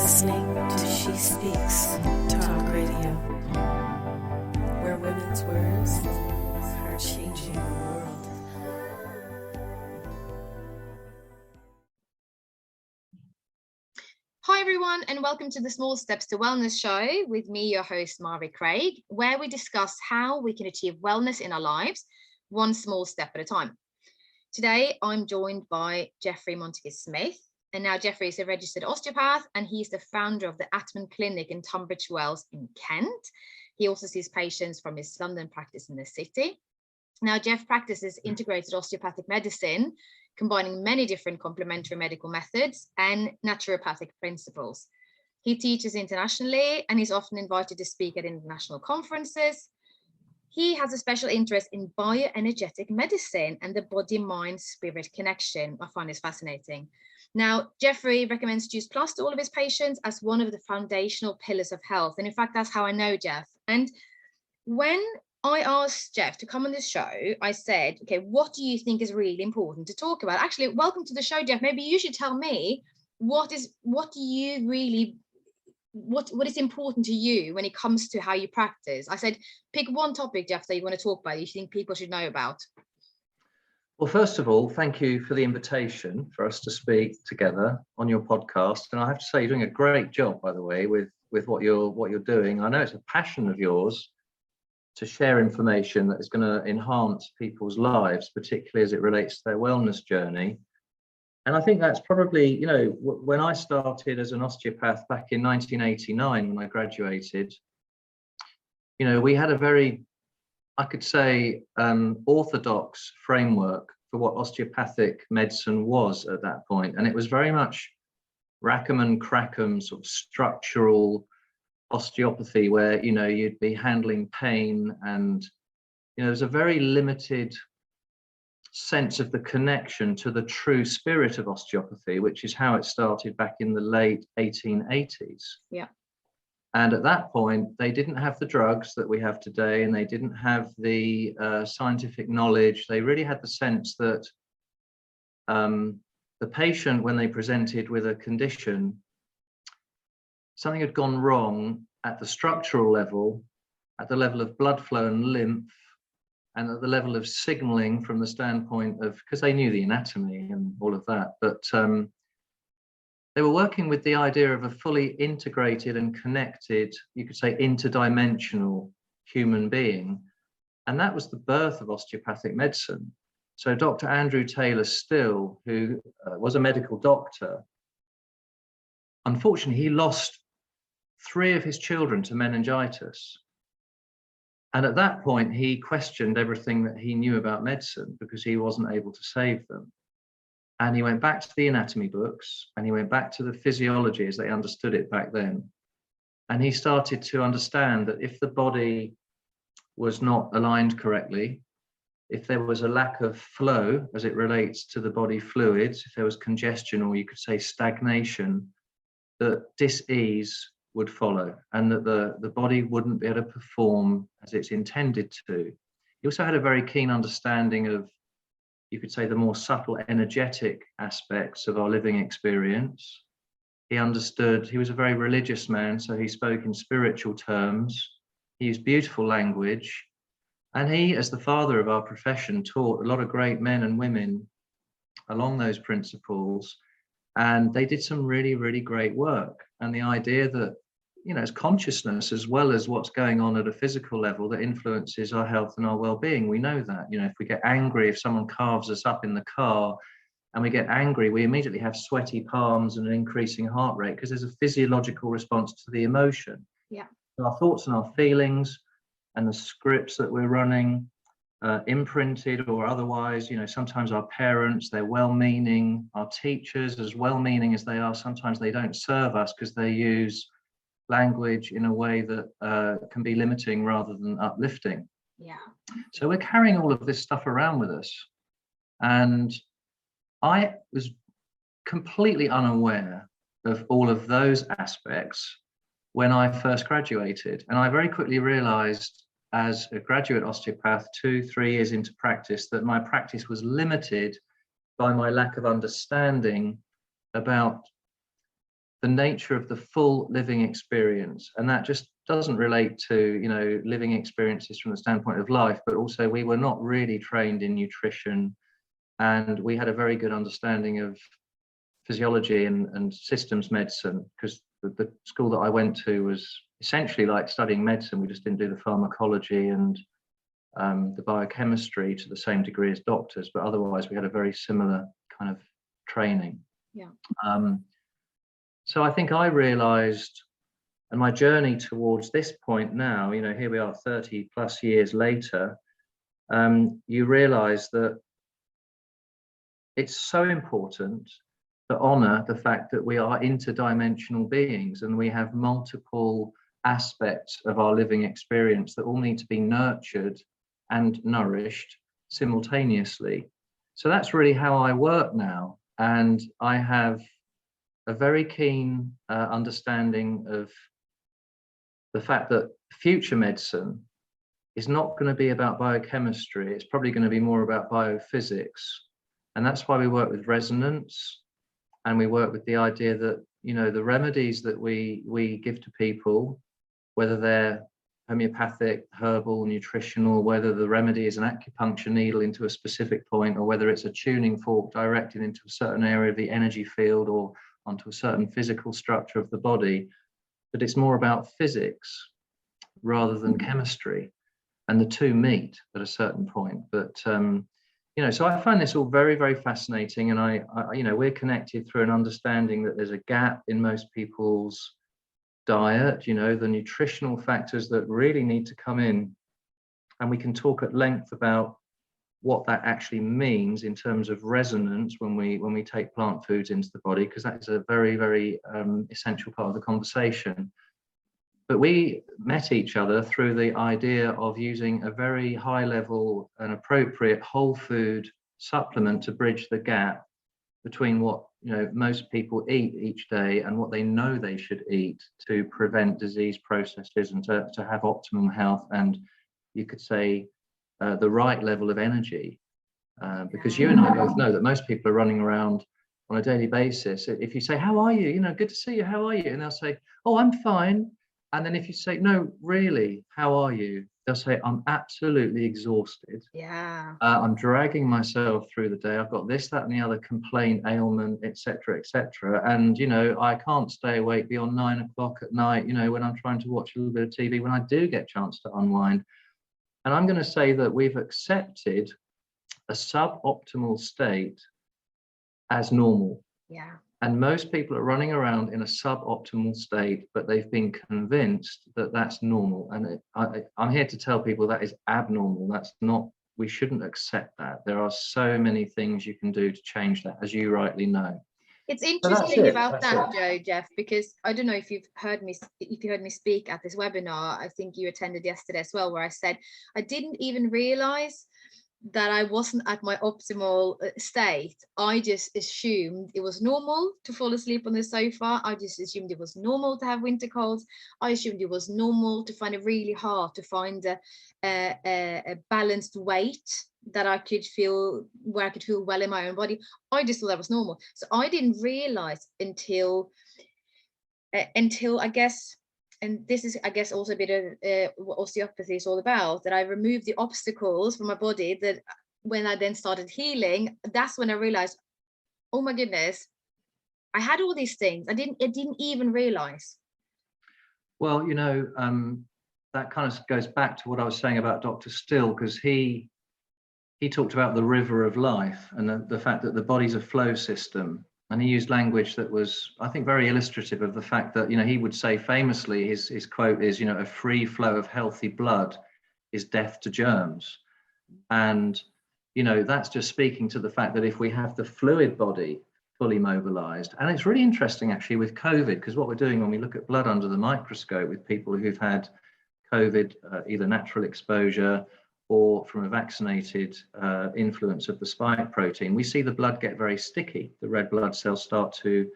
listening to She Speaks Talk Radio, where women's words are changing the world. Hi everyone, and welcome to the Small Steps to Wellness show with me, your host, Marvi Craig, where we discuss how we can achieve wellness in our lives, one small step at a time. Today, I'm joined by Geoffrey Montague-Smith. And now Geoffrey is a registered osteopath, and he's the founder of the Atman Clinic in Tunbridge Wells in Kent. He also sees patients from his London practice in the city. Now, Geoff practices integrated osteopathic medicine, combining many different complementary medical methods and naturopathic principles. He teaches internationally, and he's often invited to speak at international conferences. He has a special interest in bioenergetic medicine and the body-mind-spirit connection. I find this fascinating. Now, Geoffrey recommends Juice Plus to all of his patients as one of the foundational pillars of health. And in fact, that's how I know Geoff. And when I asked Geoff to come on this show, I said, okay, what do you think is really important to talk about? Actually, welcome to the show, Geoff. Maybe you should tell me what is important to you when it comes to how you practice. I said, pick one topic, Geoff, that you want to talk about, you think people should know about. Well, first of all, thank you for the invitation for us to speak together on your podcast. And I have to say, you're doing a great job, by the way, with what you're doing. I know it's a passion of yours to share information that is going to enhance people's lives, particularly as it relates to their wellness journey. And I think that's probably, when I started as an osteopath back in 1989, when I graduated, we had a very, I could say, orthodox framework for what osteopathic medicine was at that point. And it was very much Rackham and Crackham sort of structural osteopathy, where, you'd be handling pain, and, there's a very limited sense of the connection to the true spirit of osteopathy, which is how it started back in the late 1880s. Yeah. And at that point, they didn't have the drugs that we have today, and they didn't have the scientific knowledge. They really had the sense that the patient, when they presented with a condition, something had gone wrong at the structural level, at the level of blood flow and lymph, and at the level of signaling from the standpoint of, because they knew the anatomy and all of that, but they were working with the idea of a fully integrated and connected, you could say, interdimensional human being. And that was the birth of osteopathic medicine. So Dr. Andrew Taylor Still, who was a medical doctor, unfortunately, he lost 3 of his children to meningitis. And at that point, he questioned everything that he knew about medicine because he wasn't able to save them. And he went back to the anatomy books, and he went back to the physiology as they understood it back then. And he started to understand that if the body was not aligned correctly, if there was a lack of flow as it relates to the body fluids, if there was congestion, or you could say stagnation, that dis-ease would follow, and that the body wouldn't be able to perform as it's intended to. He also had a very keen understanding of, you could say, the more subtle energetic aspects of our living experience. He understood, he was a very religious man, so he spoke in spiritual terms. He used beautiful language. And he, as the father of our profession, taught a lot of great men and women along those principles. And they did some really, really great work. And the idea that, it's consciousness as well as what's going on at a physical level that influences our health and our well-being. We know that, if we get angry, if someone carves us up in the car and we get angry, we immediately have sweaty palms and an increasing heart rate because there's a physiological response to the emotion. Yeah. Our thoughts and our feelings and the scripts that we're running, imprinted or otherwise, sometimes our parents, they're well-meaning, our teachers, as well-meaning as they are, sometimes they don't serve us because they use language in a way that can be limiting rather than uplifting. Yeah. So we're carrying all of this stuff around with us. And I was completely unaware of all of those aspects when I first graduated. And I very quickly realized as a graduate osteopath, 2-3 years into practice, that my practice was limited by my lack of understanding about the nature of the full living experience. And that just doesn't relate to, you know, living experiences from the standpoint of life, but also we were not really trained in nutrition, and we had a very good understanding of physiology and systems medicine, because the school that I went to was essentially like studying medicine. We just didn't do the pharmacology and the biochemistry to the same degree as doctors, but otherwise we had a very similar kind of training. Yeah. So I think I realized, and my journey towards this point now, you know, here we are 30 plus years later, you realize that it's so important to honor the fact that we are interdimensional beings and we have multiple aspects of our living experience that all need to be nurtured and nourished simultaneously. So that's really how I work now. And I have a very keen understanding of the fact that future medicine is not going to be about biochemistry. It's probably going to be more about biophysics. And that's why we work with resonance, and we work with the idea that, you know, the remedies that we give to people, whether they're homeopathic, herbal, nutritional, whether the remedy is an acupuncture needle into a specific point, or whether it's a tuning fork directed into a certain area of the energy field or onto a certain physical structure of the body, that it's more about physics rather than chemistry, and the two meet at a certain point. But you know, so I find this all very, very fascinating, and I you know, we're connected through an understanding that there's a gap in most people's diet, you know, the nutritional factors that really need to come in, and we can talk at length about what that actually means in terms of resonance when we take plant foods into the body, because that is a very, very essential part of the conversation. But we met each other through the idea of using a very high level and appropriate whole food supplement to bridge the gap between what, you know, most people eat each day and what they know they should eat to prevent disease processes and to have optimum health, and you could say the right level of energy, because you and I both know that most people are running around on a daily basis. If you say, how are you, you know, good to see you, how are you, and they'll say, oh, I'm fine. And then if you say, no, really, how are you, they'll say, I'm absolutely exhausted. Yeah. I'm dragging myself through the day. I've got this, that, and the other complaint, ailment, etc., etc. And, you know, I can't stay awake beyond 9 o'clock at night, you know, when I'm trying to watch a little bit of TV, when I do get a chance to unwind. And I'm going to say that we've accepted a suboptimal state as normal. Yeah. And most people are running around in a suboptimal state, but they've been convinced that that's normal. And I'm here to tell people that is abnormal. That's not, we shouldn't accept that. There are so many things you can do to change that, as you rightly know. It's interesting about that, Jeff, because I don't know if you've heard me speak at this webinar. I think you attended yesterday as well, where I said I didn't even realize that I wasn't at my optimal state. I just assumed it was normal to fall asleep on the sofa. I just assumed it was normal to have winter colds. I assumed it was normal to find it really hard to find a balanced weight that I could feel, where I could feel well in my own body. I just thought that was normal. So I didn't realize until I guess, and this is, I guess, also a bit of what osteopathy is all about, that I removed the obstacles from my body, that when I then started healing, that's when I realized, oh my goodness, I had all these things. I didn't even realize. Well, you know, that kind of goes back to what I was saying about Dr. Still, because he talked about the river of life and the fact that the body's a flow system. And he used language that was, I think, very illustrative of the fact that, you know, he would say famously, his quote is, you know, a free flow of healthy blood is death to germs. And, you know, that's just speaking to the fact that if we have the fluid body fully mobilized, and it's really interesting actually with COVID, because what we're doing when we look at blood under the microscope with people who've had COVID, either natural exposure or from a vaccinated influence of the spike protein, we see the blood get very sticky. The red blood cells start to,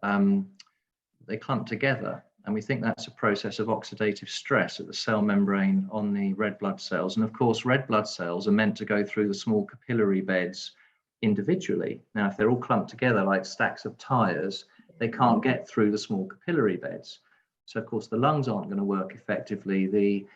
they clump together. And we think that's a process of oxidative stress at the cell membrane on the red blood cells. And of course, red blood cells are meant to go through the small capillary beds individually. Now, if they're all clumped together like stacks of tires, they can't get through the small capillary beds. So of course the lungs aren't going to work effectively. The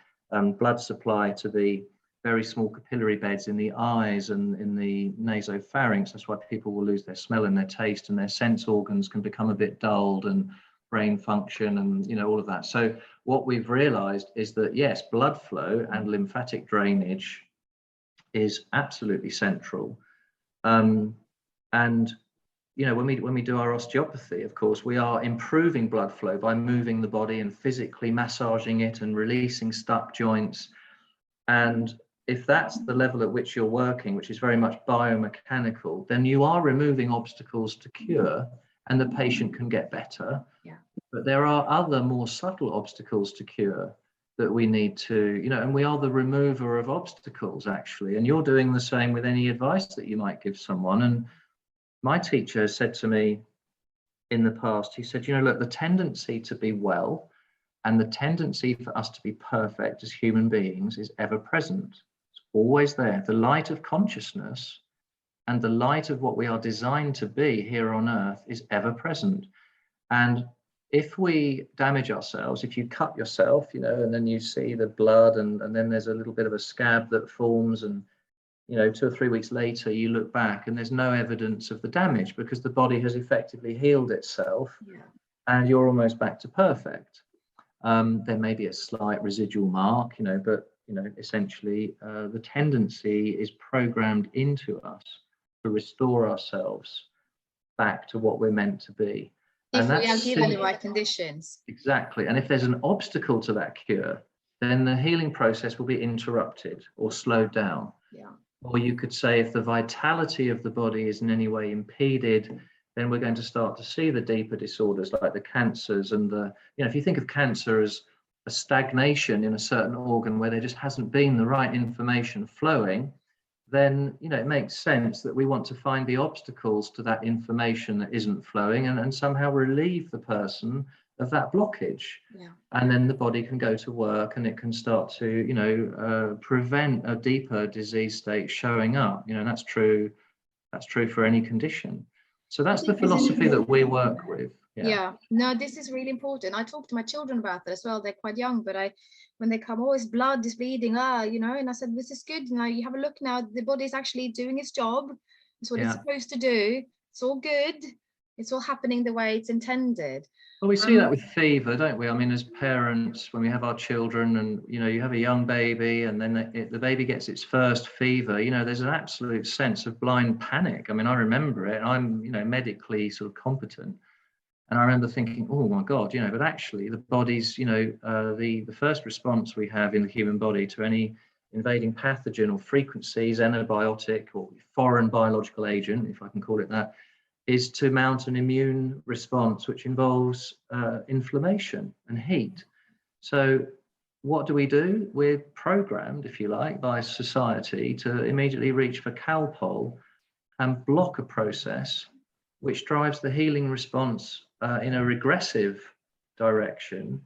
blood supply to the very small capillary beds in the eyes and in the nasopharynx, that's why people will lose their smell and their taste, and their sense organs can become a bit dulled, and brain function, and all of that. So what we've realized is that yes, blood flow and lymphatic drainage is absolutely central. And when we do our osteopathy, of course, we are improving blood flow by moving the body and physically massaging it and releasing stuck joints. And if that's the level at which you're working, which is very much biomechanical, then you are removing obstacles to cure, and the patient can get better. Yeah. But there are other more subtle obstacles to cure that we need to, and we are the remover of obstacles, actually. And you're doing the same with any advice that you might give someone. And my teacher said to me in the past, he said, look, the tendency to be well and the tendency for us to be perfect as human beings is ever present. It's always there. The light of consciousness and the light of what we are designed to be here on earth is ever present. And if we damage ourselves, if you cut yourself, and then you see the blood and then there's a little bit of a scab that forms, and 2 or 3 weeks later you look back and there's no evidence of the damage because the body has effectively healed itself. Yeah. And you're almost back to perfect. There may be a slight residual mark, but essentially the tendency is programmed into us to restore ourselves back to what we're meant to be. If we are given the right conditions. Exactly. And if there's an obstacle to that cure, then the healing process will be interrupted or slowed down. Yeah. Or you could say if the vitality of the body is in any way impeded, then we're going to start to see the deeper disorders like the cancers and if you think of cancer as a stagnation in a certain organ where there just hasn't been the right information flowing, then it makes sense that we want to find the obstacles to that information that isn't flowing and somehow relieve the person of that blockage. Yeah. And then the body can go to work and it can start to prevent a deeper disease state showing up. That's true for any condition. So that's the philosophy that we work with. Yeah. No, this is really important. I talk to my children about that as well. They're quite young, but when they come, his blood is bleeding, and I said, this is good. You have a look now. The body is actually doing its job. It's what it's supposed to do. It's all good. It's all happening the way it's intended. Well, we see that with fever, don't we? I mean, as parents, when we have our children and, you have a young baby and then the baby gets its first fever, there's an absolute sense of blind panic. I mean, I remember it. I'm, medically sort of competent. And I remember thinking, oh my God, but actually the body's, the first response we have in the human body to any invading pathogen or frequencies, antibiotic or foreign biological agent, if I can call it that, is to mount an immune response, which involves inflammation and heat. So what do? We're programmed, if you like, by society to immediately reach for Calpol and block a process which drives the healing response in a regressive direction.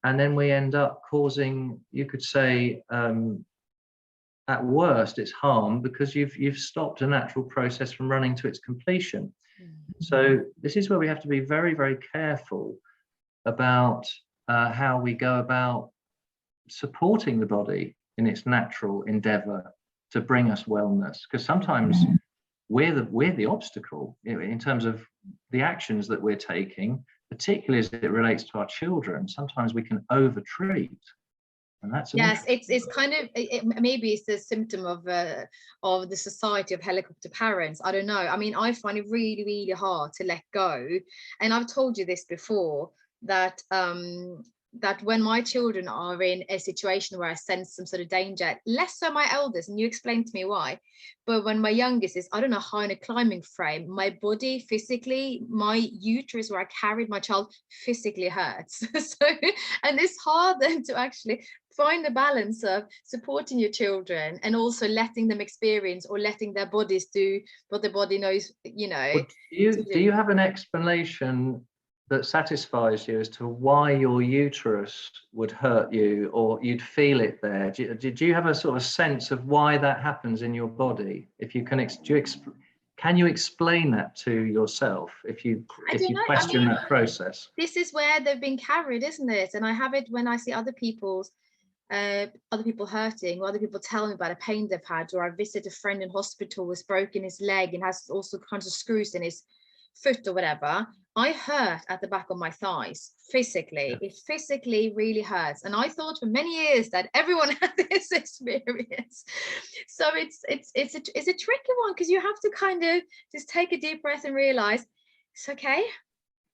And then we end up causing, you could say, at worst, it's harm because you've stopped a natural process from running to its completion. So this is where we have to be very, very careful about how we go about supporting the body in its natural endeavor to bring us wellness, because sometimes we're the obstacle in terms of the actions that we're taking, particularly as it relates to our children. Sometimes we can over-treat. And that's it's kind of maybe it's a symptom of the society of helicopter parents. I don't know. I mean, I find it really, really hard to let go. And I've told you this before, that that when my children are in a situation where I sense some sort of danger, less so my eldest, and you explained to me why, but when my youngest is, I don't know how, in a climbing frame, my body physically, my uterus where I carried my child physically hurts. So, and it's hard then to actually find the balance of supporting your children and also letting them experience or letting their bodies do what the body knows, Well, do you have an explanation that satisfies you as to why your uterus would hurt you or you'd feel it there? Do you have a sort of sense of why that happens in your body? If you can, Can you explain that to yourself if you question that process? This is where they've been carried, isn't it? And I have it when I see other people hurting, or other people tell me about a pain they've had, or I visit a friend in hospital who's broken his leg and has also kinds of screws in his foot or whatever. I hurt at the back of my thighs physically. It physically really hurts, and I thought for many years that everyone had this experience. So it's a tricky one, because you have to kind of just take a deep breath and realize it's okay.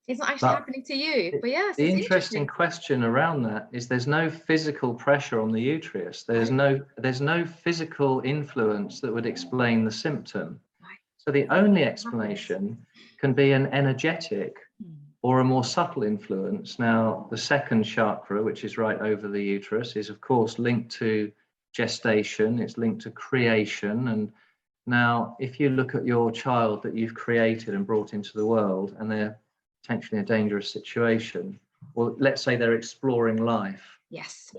It's not actually happening to you. But yes, the interesting question around that is there's no physical pressure on the uterus. There's no physical influence that would explain the symptom. So the only explanation can be an energetic or a more subtle influence. Now, the second chakra, which is right over the uterus, is of course linked to gestation. It's linked to creation. And now, if you look at your child that you've created and brought into the world, and they're potentially in a dangerous situation, or let's say they're exploring life,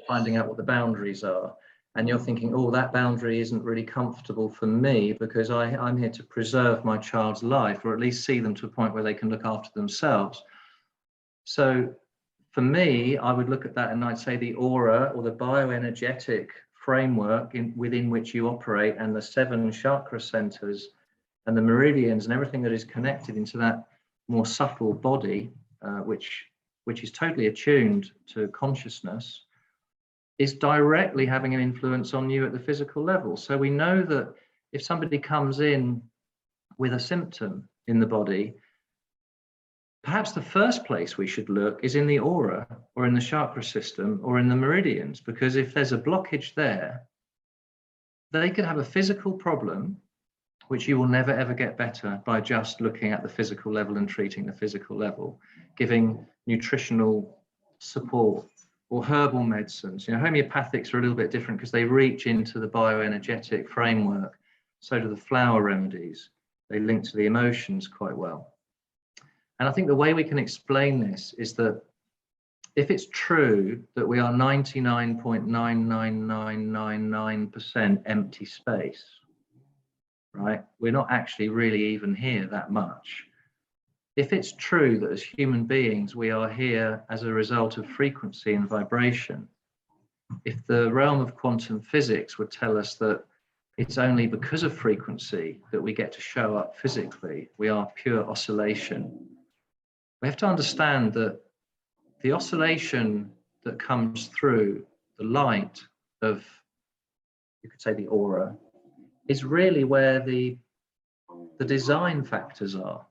finding out what the boundaries are, and you're thinking, oh, that boundary isn't really comfortable for me because I'm here to preserve my child's life, or at least see them to a point where they can look after themselves. So for me, I would look at that and I'd say the aura, or the bioenergetic framework within which you operate, and the 7 chakra centers and the meridians and everything that is connected into that more subtle body, which is totally attuned to consciousness, is directly having an influence on you at the physical level. So we know that if somebody comes in with a symptom in the body, perhaps the first place we should look is in the aura, or in the chakra system, or in the meridians, because if there's a blockage there, they could have a physical problem which you will never ever get better by just looking at the physical level and treating the physical level, giving nutritional support or herbal medicines. You know, homeopathics are a little bit different because they reach into the bioenergetic framework. So do the flower remedies. They link to the emotions quite well. And I think the way we can explain this is that if it's true that we are 99.99999% empty space, right? We're not actually really even here that much. If it's true that as human beings, we are here as a result of frequency and vibration, if the realm of quantum physics would tell us that it's only because of frequency that we get to show up physically, we are pure oscillation, we have to understand that the oscillation that comes through the light of, you could say, the aura, is really where the design factors are.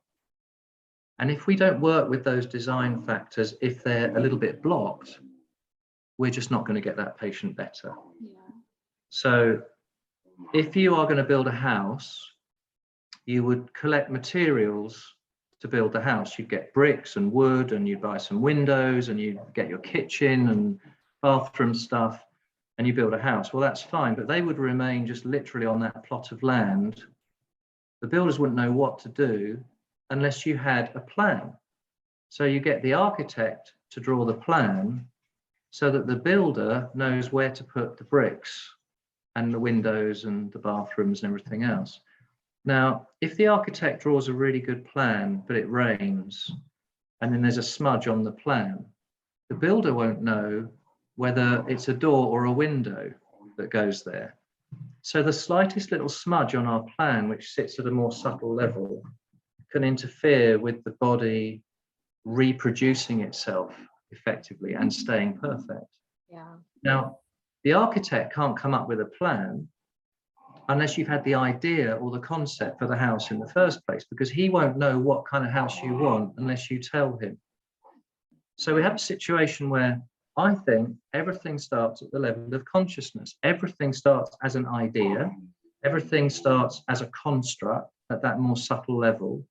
And if we don't work with those design factors, if they're a little bit blocked, we're just not going to get that patient better. So if you are going to build a house, you would collect materials to build the house. You'd get bricks and wood, and you'd buy some windows, and you'd get your kitchen and bathroom stuff, and you build a house. Well, that's fine, but they would remain just literally on that plot of land. The builders wouldn't know what to do unless you had a plan. So you get the architect to draw the plan so that the builder knows where to put the bricks and the windows and the bathrooms and everything else. Now, if the architect draws a really good plan, but it rains, and then there's a smudge on the plan, the builder won't know whether it's a door or a window that goes there. So the slightest little smudge on our plan, which sits at a more subtle level, can interfere with the body reproducing itself effectively and staying perfect. Now, the architect can't come up with a plan unless you've had the idea or the concept for the house in the first place, because he won't know what kind of house you want unless you tell him. So we have a situation where I think everything starts at the level of consciousness. Everything starts as an idea. Everything starts as a construct at that more subtle level.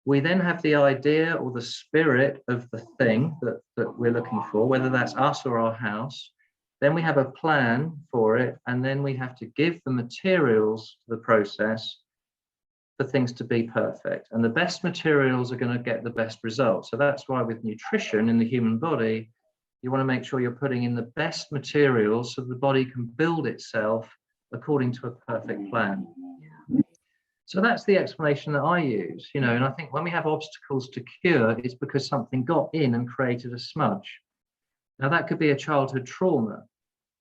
We then have the idea or the spirit of the thing that we're looking for, whether that's us or our house. Then we have a plan for it, and then we have to give the materials to the process for things to be perfect. And the best materials are going to get the best results. So that's why with nutrition in the human body, you want to make sure you're putting in the best materials so the body can build itself according to a perfect plan. So that's the explanation that I use, you know, and I think when we have obstacles to cure, it's because something got in and created a smudge. Now, that could be a childhood trauma.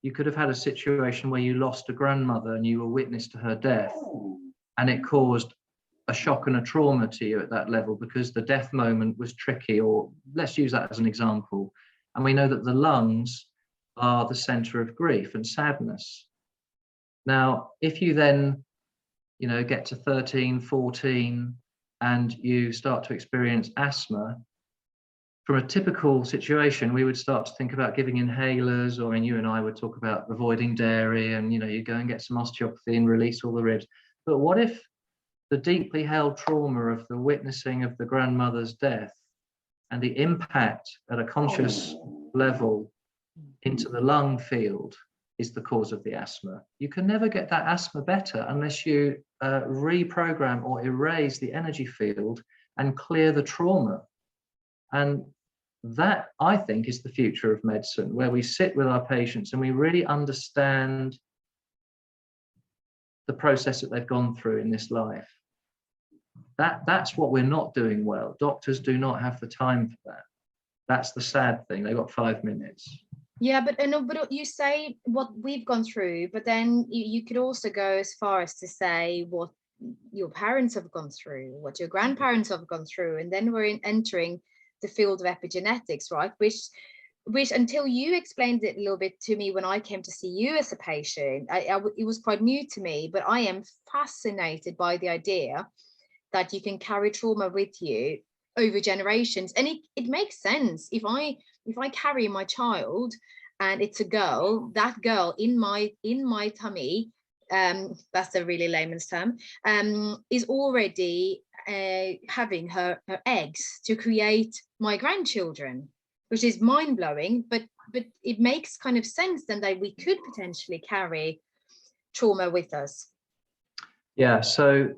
You could have had a situation where you lost a grandmother and you were witness to her death, and it caused a shock and a trauma to you at that level because the death moment was tricky, or let's use that as an example. And we know that the lungs are the center of grief and sadness. Now, if you then, you know, get to 13, 14, and you start to experience asthma, from a typical situation, we would start to think about giving inhalers, or you and I would talk about avoiding dairy, and, you know, you go and get some osteopathy and release all the ribs. But what if the deeply held trauma of the witnessing of the grandmother's death and the impact at a conscious level into the lung field is the cause of the asthma? You can never get that asthma better unless you reprogram or erase the energy field and clear the trauma. And that, I think, is the future of medicine, where we sit with our patients and we really understand the process that they've gone through in this life. That's what we're not doing well. Doctors do not have the time for that. That's the sad thing. They've got 5 minutes. Yeah, but you say what we've gone through, but then you could also go as far as to say what your parents have gone through, what your grandparents have gone through, and then we're entering the field of epigenetics, right? Which until you explained it a little bit to me when I came to see you as a patient, it was quite new to me, but I am fascinated by the idea that you can carry trauma with you over generations. And it makes sense. If I carry my child and it's a girl, that girl in my tummy, that's a really layman's term, is already having her eggs to create my grandchildren, which is mind-blowing, but it makes kind of sense then that we could potentially carry trauma with us. Yeah, so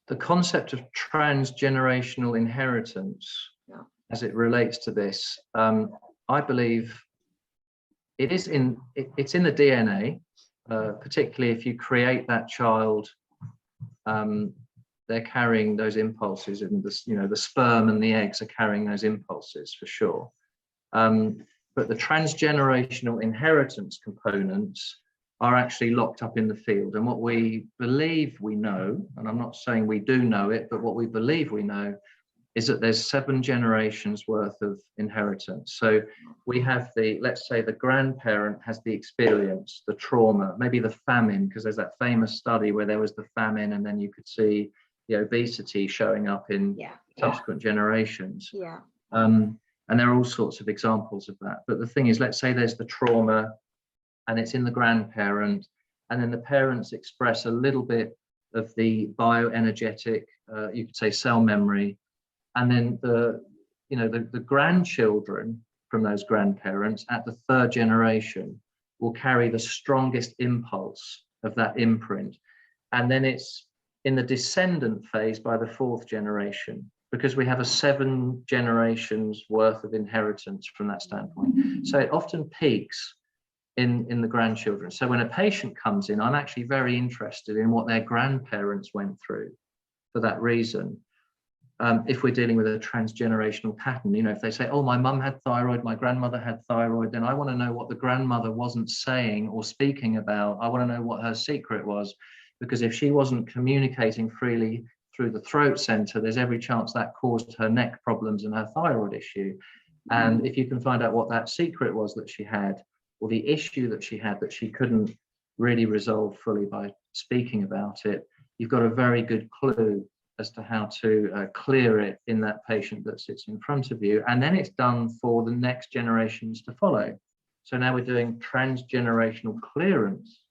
the concept of transgenerational inheritance, as it relates to this, I believe it's in the DNA, particularly if you create that child, they're carrying those impulses, and the sperm and the eggs are carrying those impulses for sure. But the transgenerational inheritance components are actually locked up in the field. And what we believe we know, and I'm not saying we do know it, but what we believe we know is that there's 7 generations worth of inheritance. So we have let's say the grandparent has the experience, the trauma, maybe the famine, because there's that famous study where there was the famine and then you could see the obesity showing up in subsequent generations. Yeah. And there are all sorts of examples of that. But the thing is, let's say there's the trauma and it's in the grandparent, and then the parents express a little bit of the bioenergetic, you could say cell memory, and then the grandchildren from those grandparents at the 3rd generation will carry the strongest impulse of that imprint. And then it's in the descendant phase by the 4th generation, because we have a 7 generations worth of inheritance from that standpoint. So it often peaks in the grandchildren. So when a patient comes in, I'm actually very interested in what their grandparents went through for that reason. If we're dealing with a transgenerational pattern, if they say, oh, my mum had thyroid, my grandmother had thyroid, then I want to know what the grandmother wasn't saying or speaking about. I want to know what her secret was, because if she wasn't communicating freely through the throat center, there's every chance that caused her neck problems and her thyroid issue. And if you can find out what that secret was that she had, or the issue that she had that she couldn't really resolve fully by speaking about it, you've got a very good clue as to how to clear it in that patient that sits in front of you. And then it's done for the next generations to follow. So now we're doing transgenerational clearance.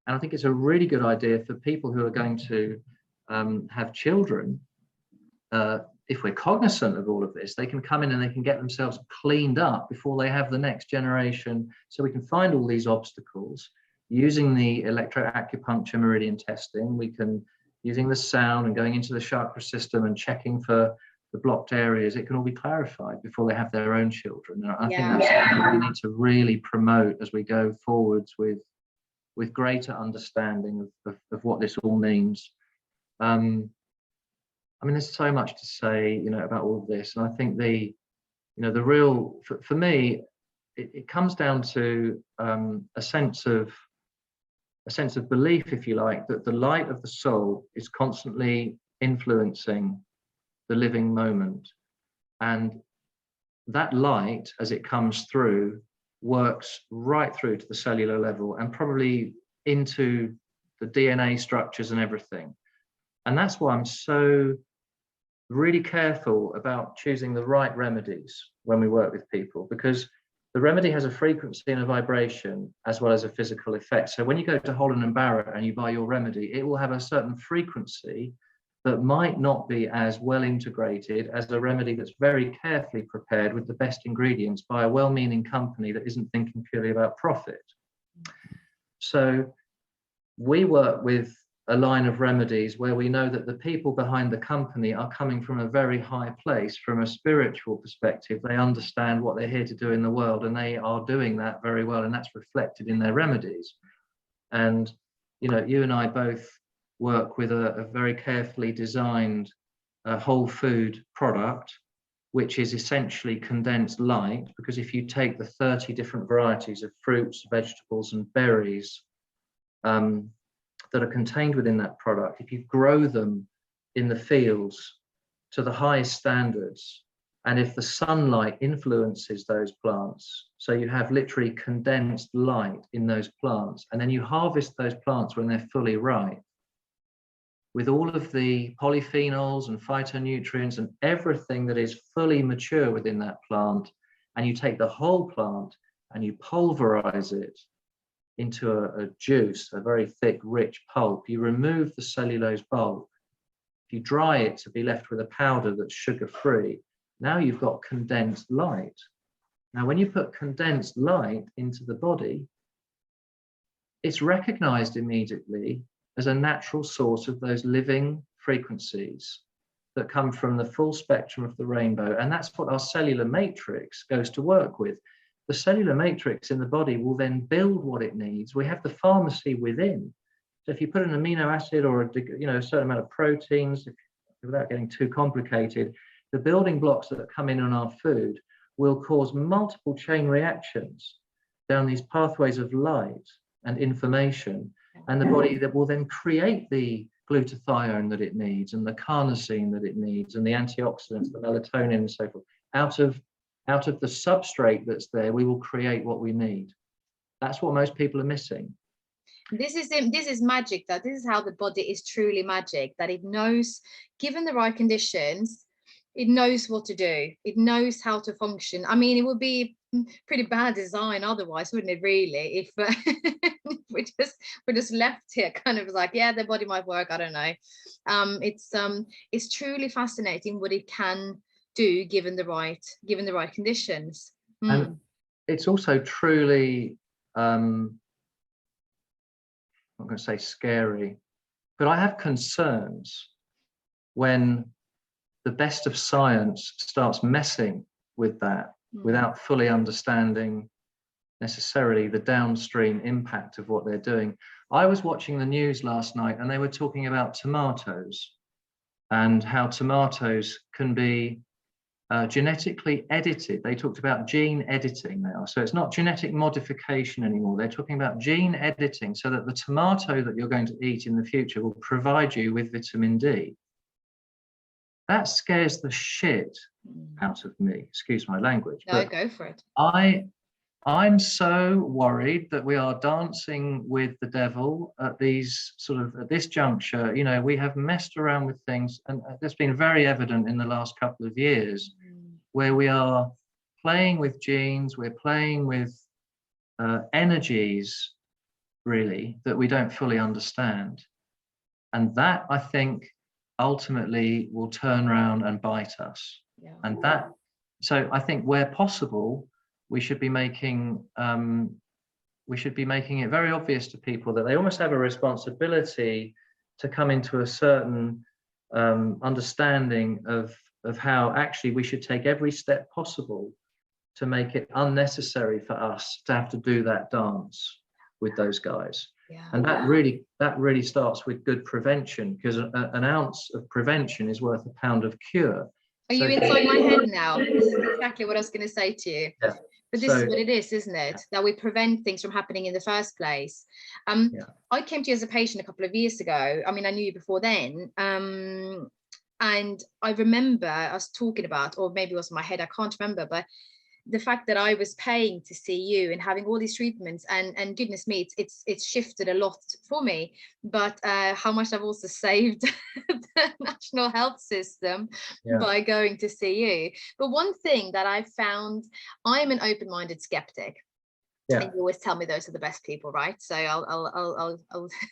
And I think it's a really good idea for people who are going to have children. If we're cognizant of all of this, they can come in and they can get themselves cleaned up before they have the next generation. So we can find all these obstacles using the electroacupuncture meridian testing. We can, using the sound and going into the chakra system and checking for the blocked areas, it can all be clarified before they have their own children. And I think that's something we need to really promote as we go forwards with greater understanding of what this all means. I mean, there's so much to say, about all of this, and I think the real, for me, it comes down to a sense of belief, if you like, that the light of the soul is constantly influencing the living moment, and that light, as it comes through, works right through to the cellular level and probably into the DNA structures and everything. And that's why I'm so really careful about choosing the right remedies when we work with people, because the remedy has a frequency and a vibration as well as a physical effect. So when you go to Holland & Barrett and you buy your remedy, it will have a certain frequency that might not be as well integrated as a remedy that's very carefully prepared with the best ingredients by a well-meaning company that isn't thinking purely about profit. So we work with a line of remedies where we know that the people behind the company are coming from a very high place, from a spiritual perspective. They understand what they're here to do in the world, and they are doing that very well, and that's reflected in their remedies. And you and I both work with a very carefully designed whole food product, which is essentially condensed light, because if you take the 30 different varieties of fruits, vegetables and berries that are contained within that product, if you grow them in the fields to the highest standards, and if the sunlight influences those plants, so you have literally condensed light in those plants, and then you harvest those plants when they're fully ripe, with all of the polyphenols and phytonutrients and everything that is fully mature within that plant, and you take the whole plant and you pulverize it into a juice, a very thick, rich pulp. You remove the cellulose bulk. If you dry it to be left with a powder that's sugar-free, now you've got condensed light. Now, when you put condensed light into the body, it's recognized immediately as a natural source of those living frequencies that come from the full spectrum of the rainbow. And that's what our cellular matrix goes to work with. The cellular matrix in the body will then build what it needs. We have the pharmacy within. So if you put an amino acid or a certain amount of proteins, without getting too complicated, the building blocks that come in on our food will cause multiple chain reactions down these pathways of light and information. And the body that will then create the glutathione that it needs, and the carnosine that it needs, and the antioxidants, the melatonin and so forth. Out of the substrate that's there, we will create what we need. That's what most people are missing. This is magic. This is how the body is truly magic, that it knows, given the right conditions, it knows what to do. It knows how to function. I mean, it would be pretty bad design otherwise, wouldn't it, really, if we're just left here kind of like, yeah, the body might work, I don't know. It's truly fascinating what it can do given the right conditions. And it's also truly I'm not going to say scary, but I have concerns when the best of science starts messing with that without fully understanding necessarily the downstream impact of what they're doing. I was watching the news last night and they were talking about tomatoes and how tomatoes can be genetically edited. They talked about gene editing now. So it's not genetic modification anymore. They're talking about gene editing so that the tomato that you're going to eat in the future will provide you with vitamin D. That scares the shit out of me. Excuse my language. No, go for it. I'm so worried that we are dancing with the devil at this juncture. We have messed around with things, and that's been very evident in the last couple of years, where we are playing with genes, we're playing with energies, really, that we don't fully understand. And that, I think, ultimately will turn around and bite us. Yeah. And so I think where possible, we should be making it very obvious to people that they almost have a responsibility to come into a certain understanding of how actually we should take every step possible to make it unnecessary for us to have to do that dance with those guys. Yeah. And that really starts with good prevention, because an ounce of prevention is worth a pound of cure. Are you inside my head now? This is exactly what I was going to say to you. Yeah. But this is what it is, isn't it? Yeah. That we prevent things from happening in the first place. Yeah. I came to you as a patient a couple of years ago. I mean, I knew you before then. And I remember us talking about, or maybe it was in my head, I can't remember, but the fact that I was paying to see you and having all these treatments, and goodness me, it's shifted a lot for me. But how much I've also saved the national health system by going to see you. But one thing that I found, I'm an open-minded skeptic. And you always tell me those are the best people, right? So I'll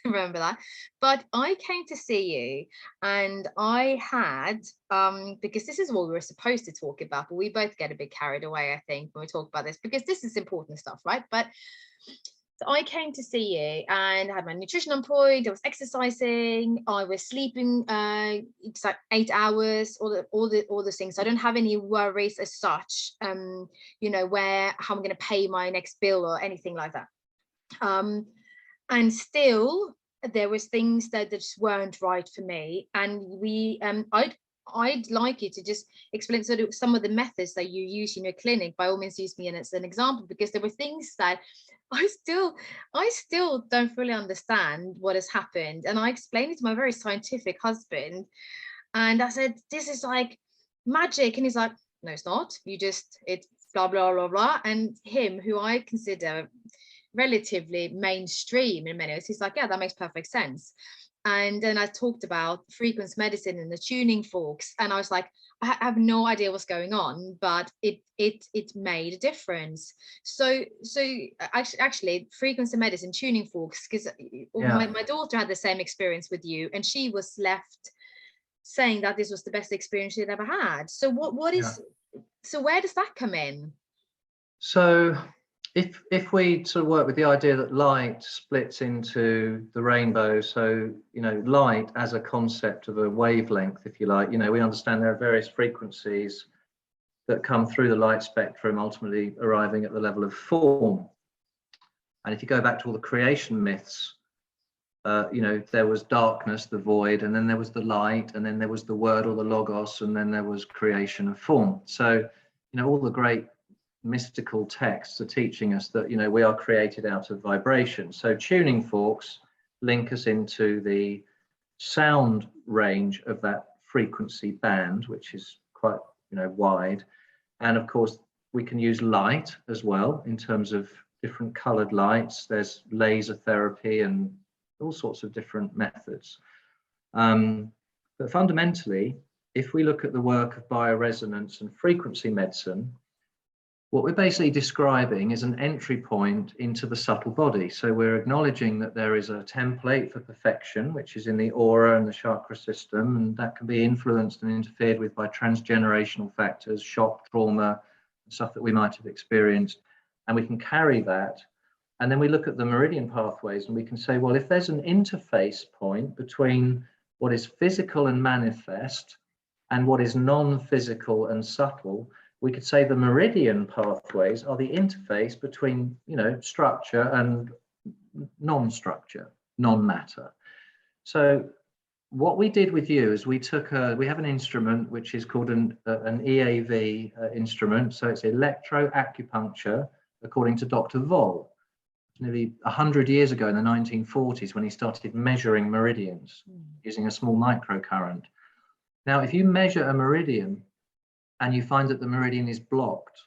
remember that. But I came to see you, and I had because this is what we were supposed to talk about, but we both get a bit carried away, I think, when we talk about this, because this is important stuff, right? But so I came to see you and I had my nutrition on point. I was exercising. I was sleeping it's like 8 hours. All the things. I don't have any worries as such. You know, how I'm going to pay my next bill or anything like that. And still, there was things that just weren't right for me. And I'd like you to just explain sort of some of the methods that you use in your clinic. By all means, use me as an example, because there were things that I still don't fully understand what has happened. And I explained it to my very scientific husband, and I said, this is like magic. And he's like, no, it's not. It's blah, blah, blah, blah. And him, who I consider relatively mainstream in many ways, he's like, yeah, that makes perfect sense. And then I talked about frequency medicine and the tuning forks, and I was like, I have no idea what's going on, but it made a difference. So actually frequency medicine, tuning forks, because my daughter had the same experience with you, and she was left saying that this was the best experience she'd ever had. So so where does that come in? So if we sort of work with the idea that light splits into the rainbow, so, you know, light as a concept of a wavelength, if you like, you know, we understand there are various frequencies that come through the light spectrum, ultimately arriving at the level of form. And if you go back to all the creation myths, you know, there was darkness, the void, and then there was the light, and then there was the word or the logos, and then there was creation of form. So, you know, all the great mystical texts are teaching us that, you know, we are created out of vibration. So tuning forks link us into the sound range of that frequency band, which is quite, you know, wide. And of course we can use light as well in terms of different colored lights. There's laser therapy and all sorts of different methods. But fundamentally, if we look at the work of bioresonance and frequency medicine, what we're basically describing is an entry point into the subtle body. So we're acknowledging that there is a template for perfection, which is in the aura and the chakra system, and that can be influenced and interfered with by transgenerational factors, shock, trauma, stuff that we might have experienced. And we can carry that. And then we look at the meridian pathways, and we can say, well, if there's an interface point between what is physical and manifest and what is non-physical and subtle, we could say the meridian pathways are the interface between, you know, structure and non-structure, non-matter. So what we did with you is we have an instrument which is called an EAV instrument. So it's electroacupuncture, according to Dr. Voll, nearly 100 years ago in the 1940s, when he started measuring meridians using a small microcurrent. Now, if you measure a meridian and you find that the meridian is blocked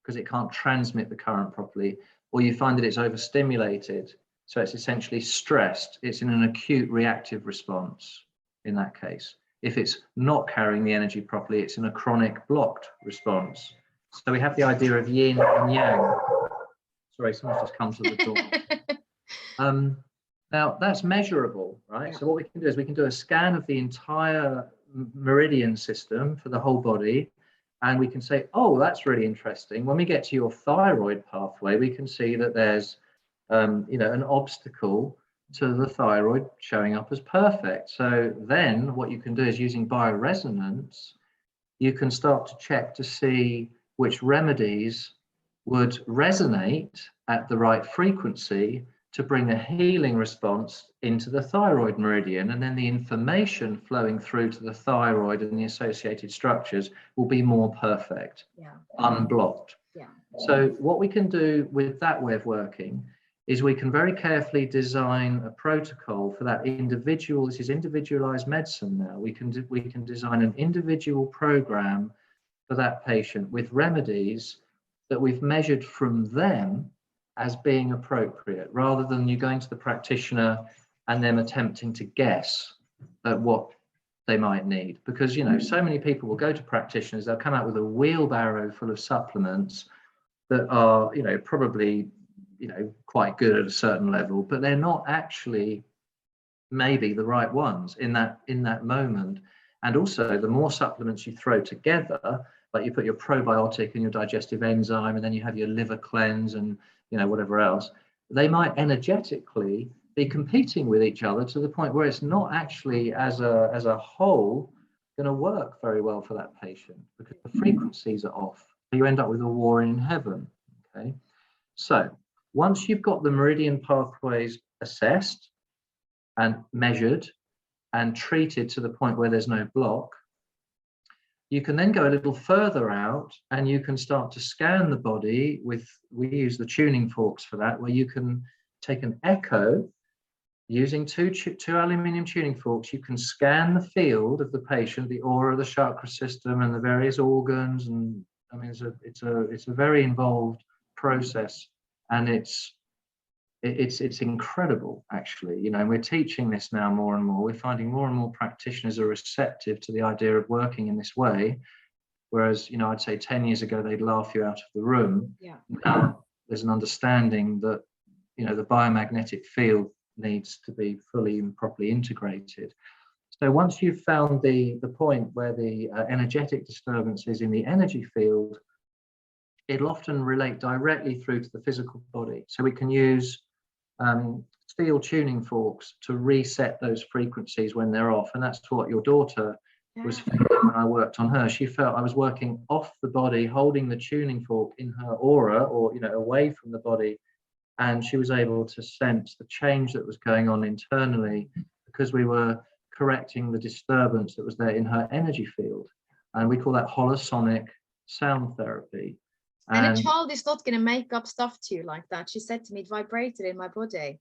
because it can't transmit the current properly, or you find that it's overstimulated, so it's essentially stressed, it's in an acute reactive response in that case. If it's not carrying the energy properly, it's in a chronic blocked response. So we have the idea of yin and yang. Sorry, someone's just come to the door. Now that's measurable, right? So what we can do is we can do a scan of the entire meridian system for the whole body, and we can say, oh, that's really interesting. When we get to your thyroid pathway, we can see that there's you know, an obstacle to the thyroid showing up as perfect. So then what you can do is, using bioresonance, you can start to check to see which remedies would resonate at the right frequency to bring a healing response into the thyroid meridian, and then the information flowing through to the thyroid and the associated structures will be more perfect, unblocked. So what we can do with that way of working is we can very carefully design a protocol for that individual. This is individualized medicine now. We can design an individual program for that patient with remedies that we've measured from them as being appropriate, rather than you going to the practitioner and them attempting to guess at what they might need. Because, you know, so many people will go to practitioners, they'll come out with a wheelbarrow full of supplements that are, you know, probably, you know, quite good at a certain level, but they're not actually maybe the right ones in that moment. And also, the more supplements you throw together, like you put your probiotic and your digestive enzyme, and then you have your liver cleanse and, you know, whatever else, they might energetically be competing with each other to the point where it's not actually as a whole going to work very well for that patient, because the frequencies are off. You end up with a war in heaven. Okay, so once you've got the meridian pathways assessed and measured and treated to the point where there's no block, you can then go a little further out and you can start to scan the body with, we use the tuning forks for that, where you can take an echo using two aluminium tuning forks. You can scan the field of the patient, the aura, the chakra system, and the various organs. And I mean, it's a very involved process, and it's incredible, actually, you know. And we're teaching this now more and more. We're finding more and more practitioners are receptive to the idea of working in this way, whereas, you know, I'd say 10 years ago they'd laugh you out of the room. Now there's an understanding that, you know, the biomagnetic field needs to be fully and properly integrated. So once you've found the point where the energetic disturbance is in the energy field, it'll often relate directly through to the physical body. So we can use steel tuning forks to reset those frequencies when they're off. And that's what your daughter was feeling when I worked on her. She felt I was working off the body, holding the tuning fork in her aura, or, you know, away from the body. And she was able to sense the change that was going on internally, because we were correcting the disturbance that was there in her energy field. And we call that holosonic sound therapy. And a child is not going to make up stuff to you like that. She said to me, it vibrated in my body.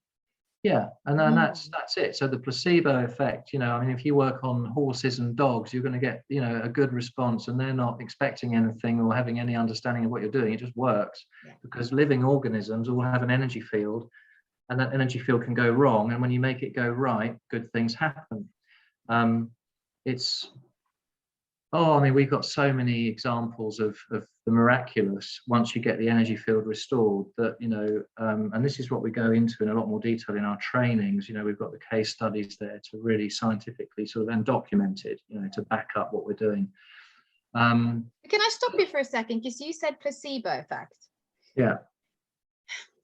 Yeah, and then that's it. So the placebo effect, you know, I mean, if you work on horses and dogs, you're going to get, you know, a good response, and they're not expecting anything or having any understanding of what you're doing. It just works, because living organisms all have an energy field, and that energy field can go wrong. And when you make it go right, good things happen. I mean, we've got so many examples of the miraculous once you get the energy field restored, that, you know, and this is what we go into in a lot more detail in our trainings. You know, we've got the case studies there to really scientifically sort of, and documented, you know, to back up what we're doing. Can I stop you for a second? Because you said placebo effect. Yeah.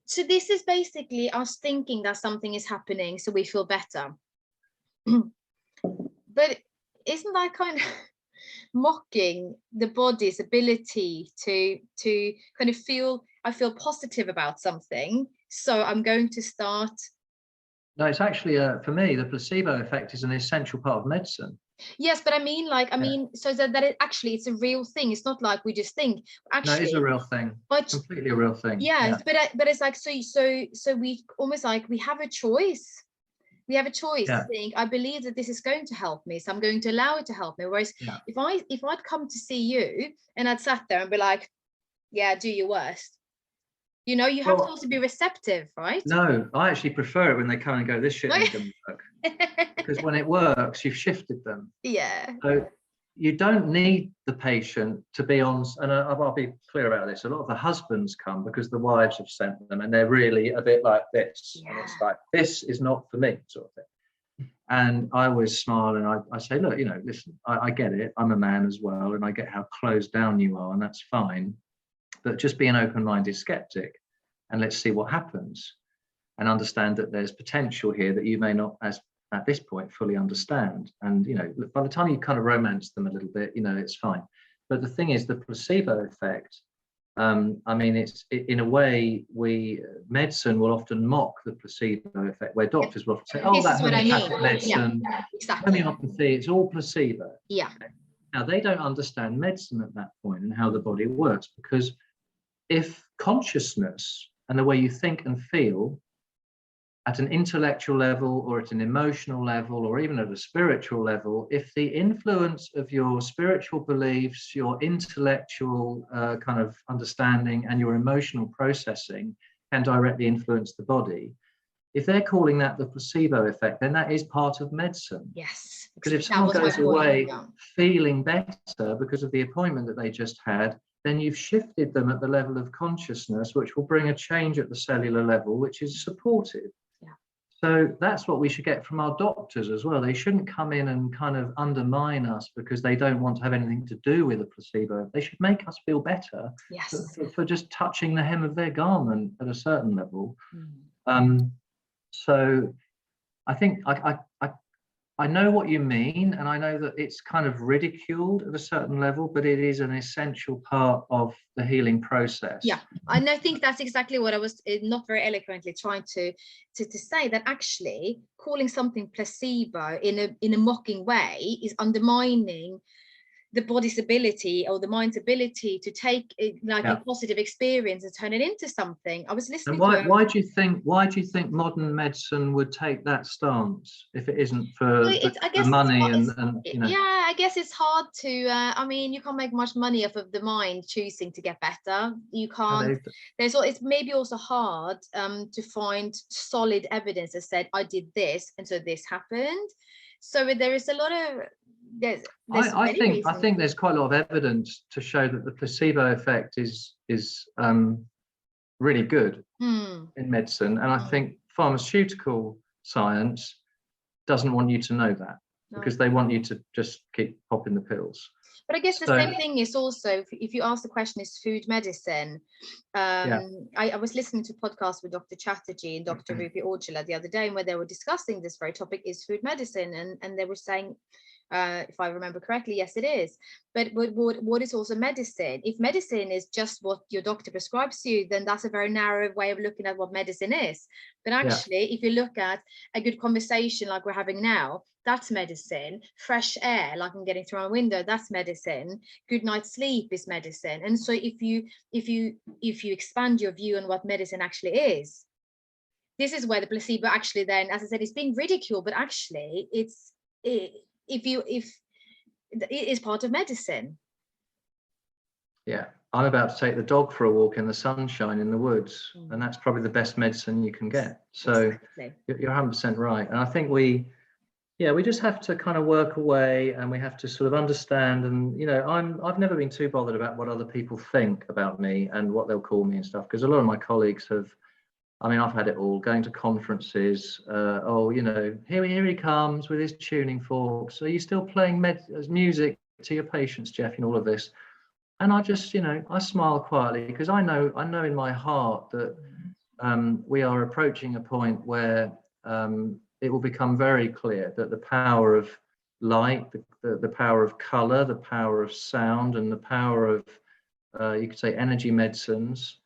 So this is basically us thinking that something is happening so we feel better. But isn't that kind of mocking the body's ability to kind of feel, I feel positive about something, so I'm going to start? No, it's actually, for me, the placebo effect is an essential part of medicine. Yes, but I mean, so that it actually, it's a real thing. It's not like we just think. Actually, no, it's a real thing. But completely a real thing. Yes, yeah. But it's like, so we almost like we have a choice. We have a choice to think, I believe that this is going to help me, so I'm going to allow it to help me. Whereas if I'd come to see you and I'd sat there and be like, yeah, do your worst. You know, you have to also be receptive, right? No, I actually prefer it when they come and go, this shit ain't gonna work. Because when it works, you've shifted them. Yeah. So you don't need the patient to be on, and I'll be clear about this. A lot of the husbands come because the wives have sent them, and they're really a bit like this. And it's like, this is not for me, sort of thing. And I always smile and I say, look, you know, listen, I get it. I'm a man as well, and I get how closed down you are, and that's fine. But just be an open-minded skeptic, and let's see what happens, and understand that there's potential here that you may not, as at this point, fully understand. And, you know, by the time you kind of romance them a little bit, you know, it's fine. But the thing is, the placebo effect I mean, in a way, medicine will often mock the placebo effect, where doctors will often say, "Oh, This that is what I homeopathic mean. medicine, Yeah, exactly. homeopathy, it's all placebo." Yeah. Now, they don't understand medicine at that point and how the body works, because if consciousness and the way you think and feel at an intellectual level or at an emotional level or even at a spiritual level, if the influence of your spiritual beliefs, your intellectual kind of understanding and your emotional processing can directly influence the body, if they're calling that the placebo effect, then that is part of medicine. Yes. Because if someone goes away feeling better because of the appointment that they just had, then you've shifted them at the level of consciousness, which will bring a change at the cellular level, which is supportive. So that's what we should get from our doctors as well. They shouldn't come in and kind of undermine us because they don't want to have anything to do with a placebo. They should make us feel better for just touching the hem of their garment at a certain level. So I think I know what you mean, and I know that it's kind of ridiculed at a certain level, but it is an essential part of the healing process. Yeah, and I think that's exactly what I was not very eloquently trying to say, that actually calling something placebo in a mocking way is undermining the body's ability or the mind's ability to take a positive experience and turn it into something. I was listening and why do you think modern medicine would take that stance if it isn't for the money and you know? Yeah, I guess it's hard to I mean, you can't make much money off of the mind choosing to get better. You can't. It's maybe also hard to find solid evidence that said I did this and so this happened. So there is a lot of I think there's quite a lot of evidence to show that the placebo effect is really good in medicine, and I think pharmaceutical science doesn't want you to know that because they want you to just keep popping the pills. But I guess the same thing is also, if you ask the question, is food medicine? I was listening to a podcast with Dr. Chatterjee and Dr. Rupi Orjala the other day, where they were discussing this very topic, is food medicine, and they were saying, if I remember correctly, yes, it is. But what is also medicine? If medicine is just what your doctor prescribes you, then that's a very narrow way of looking at what medicine is. But actually, if you look at a good conversation like we're having now, that's medicine. Fresh air, like I'm getting through my window, that's medicine. Good night's sleep is medicine. And so if you expand your view on what medicine actually is, this is where the placebo actually then, as I said, is being ridiculed, but actually it is part of medicine. Yeah, I'm about to take the dog for a walk in the sunshine in the woods, and that's probably the best medicine you can get. So you're 100% right. And I think we just have to kind of work away, and we have to sort of understand. And you know, I've never been too bothered about what other people think about me and what they'll call me and stuff, because a lot of my colleagues have. I mean, I've had it all, going to conferences. Oh, you know, here he comes with his tuning forks. Are you still playing music to your patients, Jeff? And all of this. And I just, you know, I smile quietly because I know in my heart that we are approaching a point where it will become very clear that the power of light, the power of color, the power of sound, and the power of, you could say, energy medicines,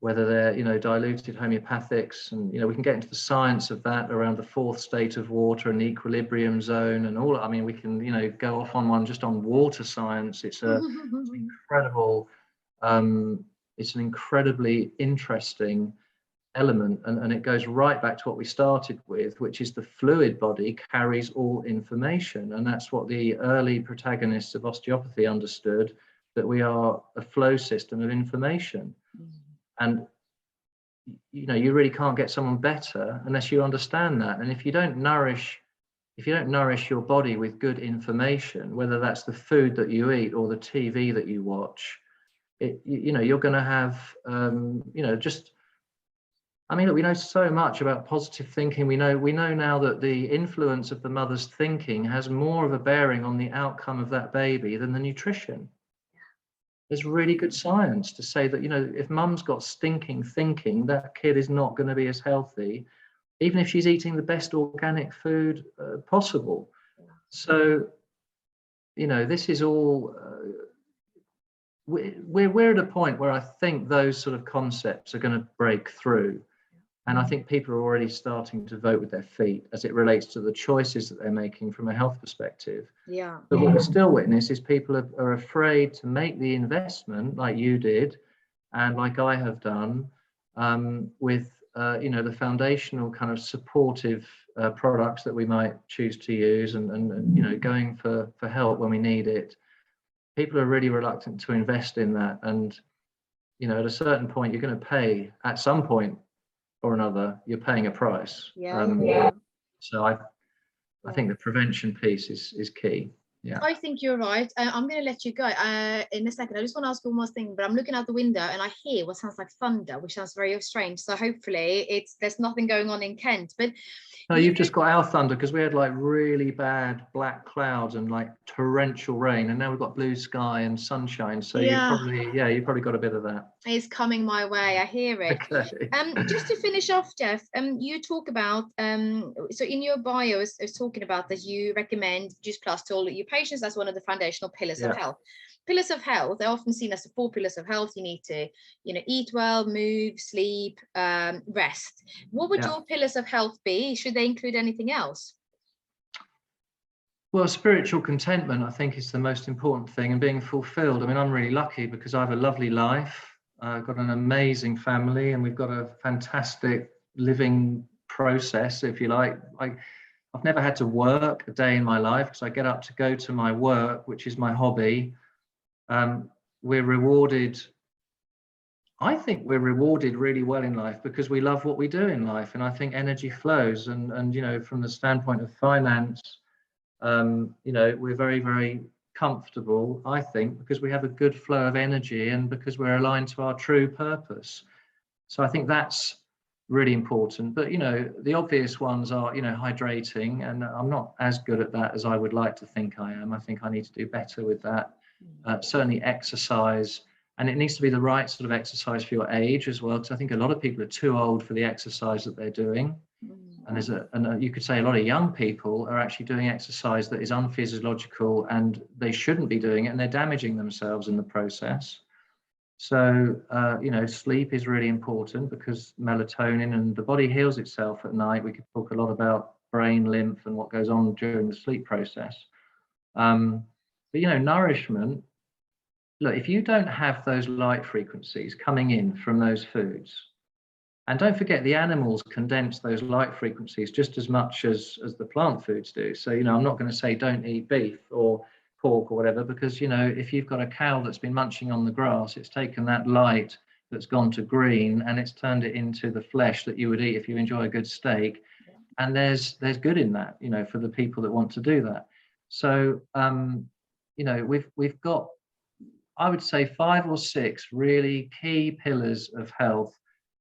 whether they're, you know, diluted homeopathics, and, you know, we can get into the science of that around the fourth state of water and the equilibrium zone and all. I mean, we can, you know, go off on one just on water science. It's incredible. It's an incredibly interesting element, and it goes right back to what we started with, which is the fluid body carries all information, and that's what the early protagonists of osteopathy understood, that we are a flow system of information. And, you know, you really can't get someone better unless you understand that. And if you don't nourish your body with good information, whether that's the food that you eat or the TV that you watch, you know, you're going to have, you know, just, I mean, look, we know so much about positive thinking. We know now that the influence of the mother's thinking has more of a bearing on the outcome of that baby than the nutrition. There's really good science to say that, you know, if mum's got stinking thinking, that kid is not going to be as healthy, even if she's eating the best organic food possible. So, you know, this is all, we're at a point where I think those sort of concepts are going to break through. And I think people are already starting to vote with their feet as it relates to the choices that they're making from a health perspective. Yeah. But what we still witness is people are afraid to make the investment like you did and like I have done with the foundational kind of supportive products that we might choose to use and going for help when we need it. People are really reluctant to invest in that. And, at a certain point, you're going to pay at some point or another, you're paying a price. So I think the prevention piece is key. Yeah. I think you're right. I'm going to let you go in a second. I just want to ask one more thing, but I'm looking out the window and I hear what sounds like thunder, which sounds very strange. So hopefully there's nothing going on in Kent. But no, you've just got our thunder, because we had like really bad black clouds and like torrential rain, and now we've got blue sky and sunshine. So you probably got a bit of that. It's coming my way. I hear it. Okay. Just to finish off, Jeff, you talk about so in your bio is talking about that you recommend Juice Plus to all your patients as one of the foundational pillars of health. Pillars of health, they're often seen as the 4 pillars of health. You need to, eat well, move, sleep, rest. What would your pillars of health be? Should they include anything else? Well, spiritual contentment, I think, is the most important thing, and being fulfilled. I mean, I'm really lucky because I have a lovely life. I've got an amazing family, and we've got a fantastic living process, if you like. I've never had to work a day in my life because I get up to go to my work, which is my hobby. We're rewarded. I think we're rewarded really well in life because we love what we do in life, and I think energy flows. And from the standpoint of finance, we're very, very comfortable, I think, because we have a good flow of energy and because we're aligned to our true purpose. So I think that's really important. But the obvious ones are hydrating, and I'm not as good at that as I would like to think I am. I think I need to do better with that. Certainly exercise, and it needs to be the right sort of exercise for your age as well, because I think a lot of people are too old for the exercise that they're doing. And you could say a lot of young people are actually doing exercise that is unphysiological, and they shouldn't be doing it, and they're damaging themselves in the process. So, sleep is really important because melatonin, and the body heals itself at night. We could talk a lot about brain, lymph, and what goes on during the sleep process. But nourishment, look, if you don't have those light frequencies coming in from those foods, and don't forget, the animals condense those light frequencies just as much as the plant foods do. So, I'm not going to say don't eat beef or pork or whatever, because, if you've got a cow that's been munching on the grass, it's taken that light that's gone to green and it's turned it into the flesh that you would eat if you enjoy a good steak. And there's good in that, for the people that want to do that. So, we've got, I would say, 5 or 6 really key pillars of health.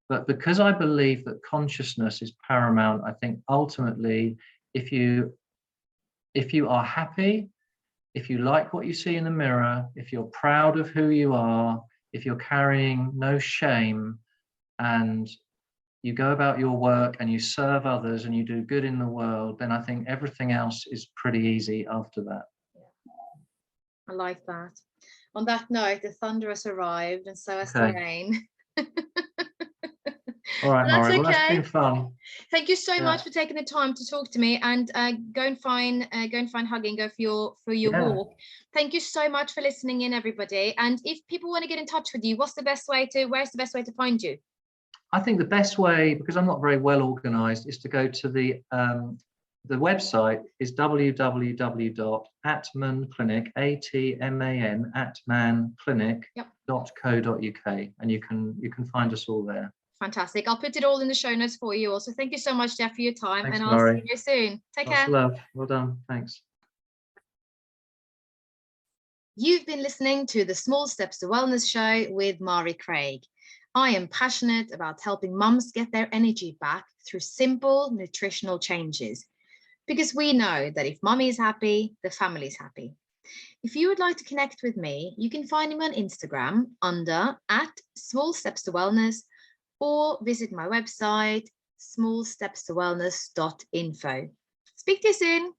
But because I believe that consciousness is paramount, I think ultimately, if you are happy, if you like what you see in the mirror, if you're proud of who you are, if you're carrying no shame, and you go about your work and you serve others and you do good in the world, then I think everything else is pretty easy after that. I like that. On that note, the thunder has arrived, and so has the rain. All right, Maury, well, that's been fun. Thank you so much for taking the time to talk to me, and go and find Hugging, go for your walk. Thank you so much for listening in, everybody. And if people want to get in touch with you, where's the best way to find you? I think the best way, because I'm not very well organized, is to go to the website is www.atmanclinic, ATMAN, atmanclinic.co.uk, and you can find us all there. Fantastic. I'll put it all in the show notes for you also. Thank you so much, Jeff, for your time. Thanks, and I'll see you soon. Take care. Love. Well done. Thanks. You've been listening to the Small Steps to Wellness show with Maury Craig. I am passionate about helping mums get their energy back through simple nutritional changes, because we know that if mummy is happy, the family is happy. If you would like to connect with me, you can find me on Instagram under @smallstepstowellness, or visit my website, smallstepstowellness.info. Speak to you soon.